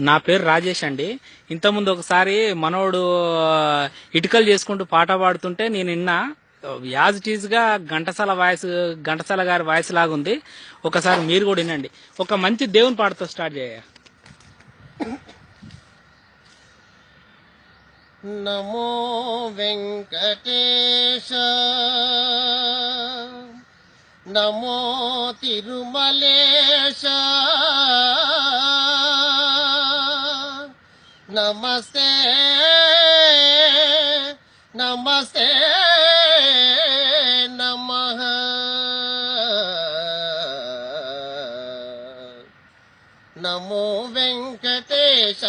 నా పేరు రాజేష్ అండి. ఇంతకుముందు ఒకసారి మనోడు ఇటుకలు చేసుకుంటూ పాట పాడుతుంటే నేను విన్నా. యాజ్ ఇట్ ఈజ్ గా ఘంటసాల గారి వాయిస్ లాగా ఉంది. ఒకసారి మీరు కూడా వినండి. ఒక మంచి దేవుని పాటతో స్టార్ట్ చేయ. నమో వెంకటేశ, నమో తిరుమలేశ, నమస్తే నమస్తే నమః. నమో వెంకటేశ,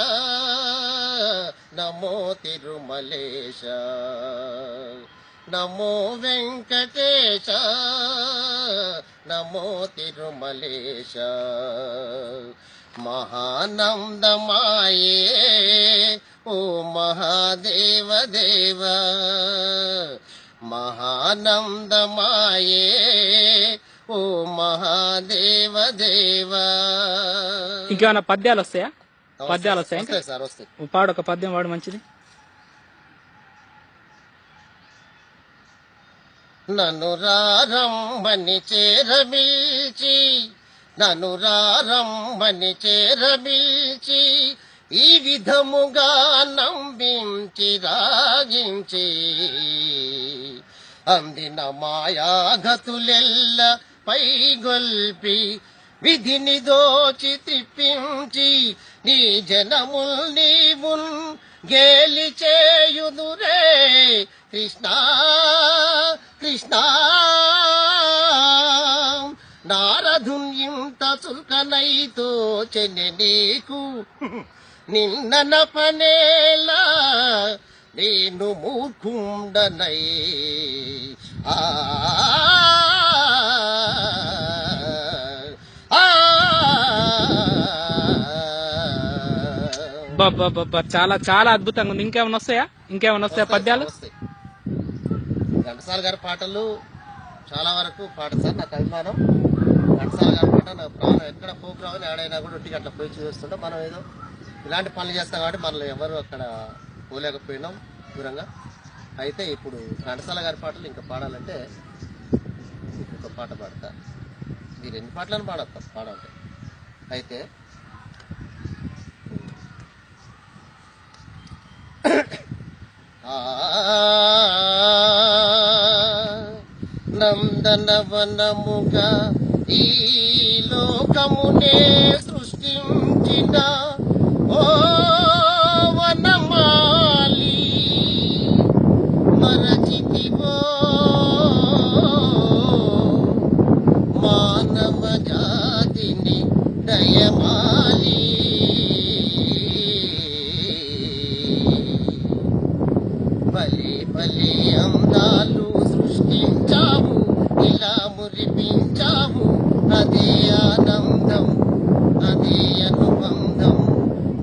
నమో తిరుమలేశ, నమో వెంకటేశ, నమో తిరుమలేశ. మహానందమాయే ఓ మహాదేవ దేవ, మహానందమాయే ఓ మహాదేవ దేవ. ఇంకేమైనా పద్యాలు వస్తాయా? పద్యాలు వస్తాయి సార్, వస్తాయి. పాడు, ఒక పద్యం వాడు మంచిది. నన్ను రారమ్మని చేరమిల్చి, నన్ను రారమ్మని చేరమిల్చి, ఈ విధముగా నంబించి రాగించి, అందిన మాయాగతులెల్ల పైగొల్పి, విధిని దోచి త్రిప్పించి, నీ జనముల్ నీవున్ గేలి చేయుదురే కృష్ణ కృష్ణ. నారదున్ ఇంత చుల్కనైతో చెన్నె నీకు, నిన్న పనేలా నేను మూర్ఖుండనై. ఆ చాలా చాలా అద్భుతంగా ఉంది. ఇంకేమైనా వస్తాయా? పద్యాలు? ఘంటసాల గారి పాటలు చాలా వరకు పాట సార్, నాకు అభిమానం. ఘంటసాల గారి పాట నా ప్రాణం. ఎక్కడ ప్రోగ్రామ్ ఆడైనా కూడా ఒట్టి అట్లా పోయి చూస్తుంటాం. మనం ఏదో ఇలాంటి పనులు చేస్తాం కాబట్టి మనల్ని ఎవరు అక్కడ పోలేకపోయినాం దూరంగా. అయితే ఇప్పుడు ఘంటసాల గారి పాటలు ఇంకా పాడాలంటే ఇంకొక పాట పాడతా. మీరు ఎన్ని పాటలను పాడాలి. అయితే నందనవనముగా ఈ లోకమునే సృష్టించిన ఓ వనమాలి, మరచితివో మానవ జాతిని దయమాలి. బలి బలి అందాలు సృష్టించావు, ఇలా మురిపించావు. అదే ఆనందం, అదే అనుబంధం,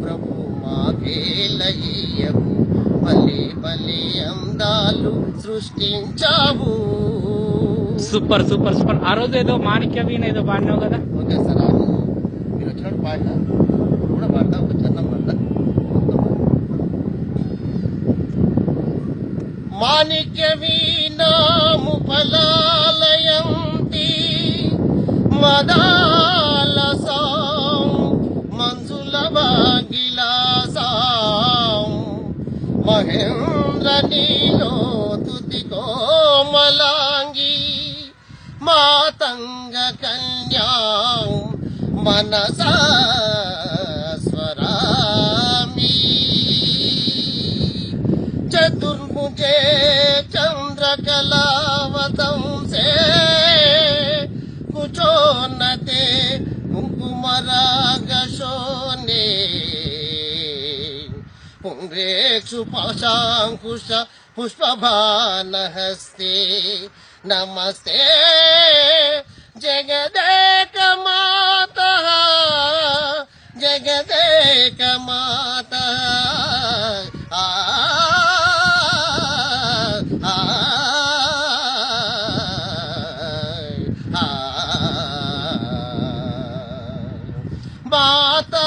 ప్రభు మాకేలయ్యవు. బలి బలి అందాలు సృష్టించావు. Super super super. ఆ రోజు ఏదో మాణిక్య వీణ ఏదో పాడినావు కదా? ఓకే సార్, ఆ రోజు మీరు వచ్చినప్పుడు పాడినా, ఇప్పుడు కూడా పాడతా. ఒక చరణం పాడతా. మాణిక్య వీణాము ఫలాలయంతి మదాలసాం, మంజుల వాగిలాసాం, మహేంద్ర నీలో తుతి కోమలాంగి, మాతంగ కన్యాం మనసా స్వరామి. చతుర్భుజే చంద్రకళావతంసే, కుచోన్నతే కుంకుమరాగశోనే, పుండ్రేక్షు పాశాంకుశ పుష్పభానహస్తే. నమస్తే జగదేక మాతా, జగదేక మాతా. మాతా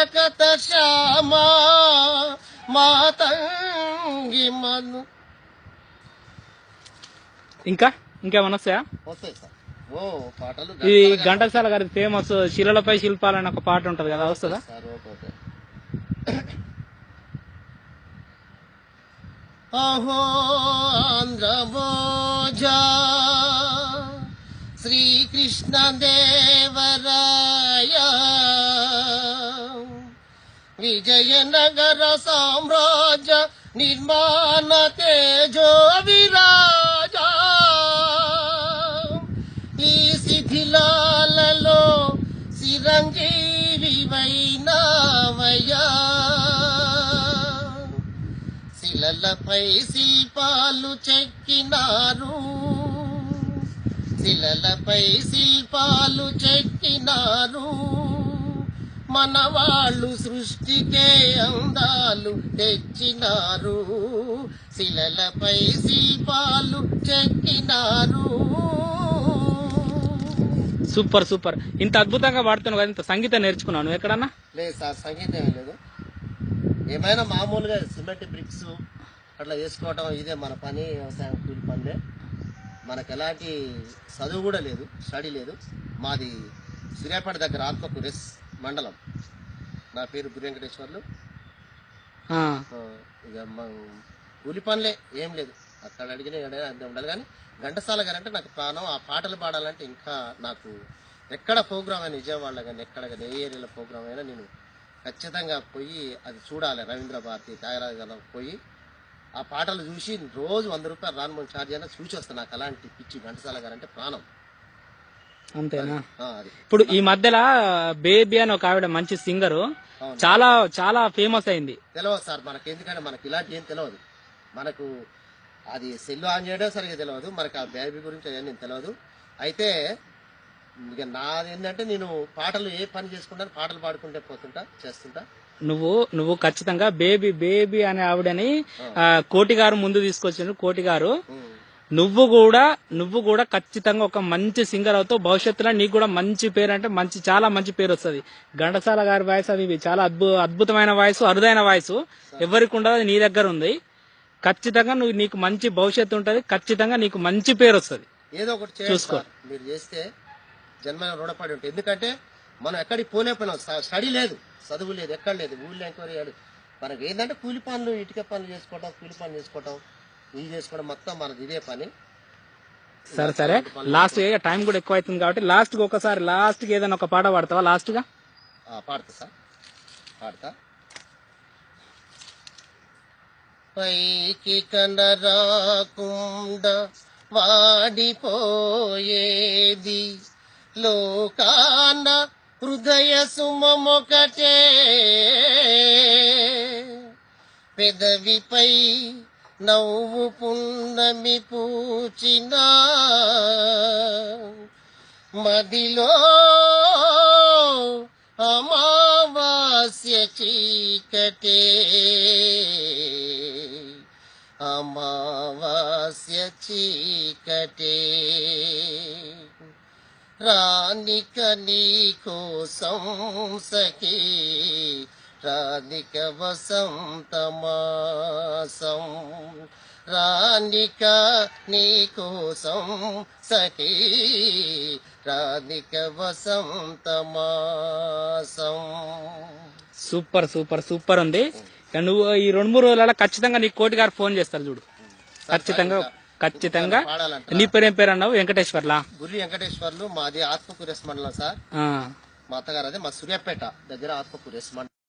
మరకత శ్యామ మాతంగి మను. ఇంకా ఇంకేమన్నా వస్తాయా? వస్తాయి సార్. ఓ పాటలు ఈ ఘంటసాల గారి ఫేమస్ శిలలపై శిల్పాలని ఒక పాట ఉంటది కదా, వస్తుందా? Sir okay. అహో ఆంధ్రభోజ శ్రీకృష్ణ దేవరాయ విజయనగర సామ్రాజ్య నిర్మాణ తేజో విరాజ ఈ శిథిలాలలో చిరంజీవి వైనావయ్యా శిలలపై శిల్పాలు చెక్కినారు శిలలపై శిల్పాలు చెక్కినారు మనవాళ్ళు సృష్టికే అందాలు తెచ్చినారు శిలలపై శిల్పాలు చెక్కినారు. Super super. ఇంత అద్భుతంగా పాడుతున్నావు కదా, ఇంత సంగీతం నేర్చుకున్నావు నువ్వు ఎక్కడన్నా? లేదు సార్, సంగీతం ఏం లేదు. ఏమైనా మామూలుగా సిమెంట్ బ్రిక్స్ అట్లా వేసుకోవటం ఇదే మన పని, వ్యవసాయం కూలి పనిలే. మనకు ఎలాంటి చదువు కూడా లేదు, స్టడీ లేదు. మాది సూర్యాపేట దగ్గర ఆత్మకూరెస్ మండలం. నా పేరు గురి వెంకటేశ్వర్లు. ఇక కూలి పనిలే, ఏం లేదు. అక్కడ అడిగిన అంతే ఉండాలి. కానీ ఘంటసాల గారు అంటే నాకు ప్రాణం. ఆ పాటలు పాడాలంటే ఇంకా నాకు ఎక్కడ ప్రోగ్రామ్ అయినా, విజయవాడలో కానీ ఎక్కడ కానీ ఏ ఏరియాలో ప్రోగ్రామ్ అయినా నేను ఖచ్చితంగా పోయి అది చూడాలి. రవీంద్ర భారతి, త్యాగరాజ గారు పోయి ఆ పాటలు చూసి రోజు 100 రూపాయలు రాను ఛార్జ్ అయినా చూసి వస్తాను. నాకు అలాంటి పిచ్చి ఘంటసాల గారు అంటే ప్రాణం. అంతేనా? ఇప్పుడు ఈ మధ్యలో బేబీ అని ఒక ఆవిడ మంచి సింగరు, చాలా చాలా ఫేమస్ అయింది. తెలియదు సార్ మనకి, ఎందుకంటే మనకి ఇలాంటి ఏం తెలియదు. మనకు అది సెల్ ఆన్ చేయడం సరిగ్గా తెలియదు. మనకు ఆ బేబీ గురించి అవన్నీ తెలియదు. అయితే ఇక నాది ఏంటంటే నేను పాటలు ఏ పని చేసుకుంటాను, పాటలు పాడుకుంటే పోతుంటా, చేస్తుంటా. నువ్వు ఖచ్చితంగా బేబీ బేబీ అనే ఆవిడని కోటి గారు ముందు తీసుకొచ్చారు. కోటి గారు, నువ్వు కూడా ఖచ్చితంగా ఒక మంచి సింగర్ అవుతావు. భవిష్యత్తులో నీకు కూడా మంచి పేరు, అంటే మంచి చాలా మంచి పేరు వస్తుంది. ఘంటసాల గారి వాయిస్ అది చాలా అద్భుతమైన వాయిస్, అరుదైన వాయిస్, ఎవరికి ఉండదు, నీ దగ్గర ఉంది. ఖచ్చితంగా నీకు మంచి భవిష్యత్తు ఉంటది. ఖచ్చితంగా నీకు మంచి పేరు వస్తుంది. ఏదో ఒకటి చూసుకో, మీరు చేస్తే జన్మ రుణపడి ఉంటుంది. ఎందుకంటే మనం ఎక్కడికి పోలేకపోయినాం. స్టడీ లేదు, చదువు లేదు, ఎక్కడ లేదు. ఊళ్ళో ఎంక్వైరీ అయ్యాడు. మనకి ఏంటంటే కూలి పనులు, ఇటుక పనులు చేసుకోవటం, కూలి పనులు చేసుకోవటం, ఇవి చేసుకోవడం, మొత్తం మనది ఇదే పని. సరే లాస్ట్ టైం కూడా ఎక్కువ అవుతుంది కాబట్టి లాస్ట్ కి ఒకసారి ఏదైనా ఒక పాట పాడతావా? లాస్ట్ గా పాడతా సార్, పాడతా. పైకి కనరాకుండా వాడిపోయేది లోకాన హృదయ సుమమొకటే పెదవిపై నవ్వు పున్నమి పూచినా మదిలో అమావాస్య చీకటే అమావాస్య చీకటే రానిక నీ కోసం సఖీ రానిక వసంతమాసం రానిక నీ కోసం సఖీ రానిక వసంతమాసం. సూపర్ సూపర్ సూపర్ ఉంది. నువ్వు ఈ 2-3 రోజులలో ఖచ్చితంగా నీ కోటి గారు ఫోన్ చేస్తారు చూడు. ఖచ్చితంగా నీ పేరేం పేరు అన్నావు? వెంకటేశ్వర్లా? గురి వెంకటేశ్వర్లు. మాది ఆత్మకూరెస్ మండలం సార్. మా అత్తగారు అదే మా సూర్యాపేట దగ్గర ఆత్మకూరెస్ మండలం.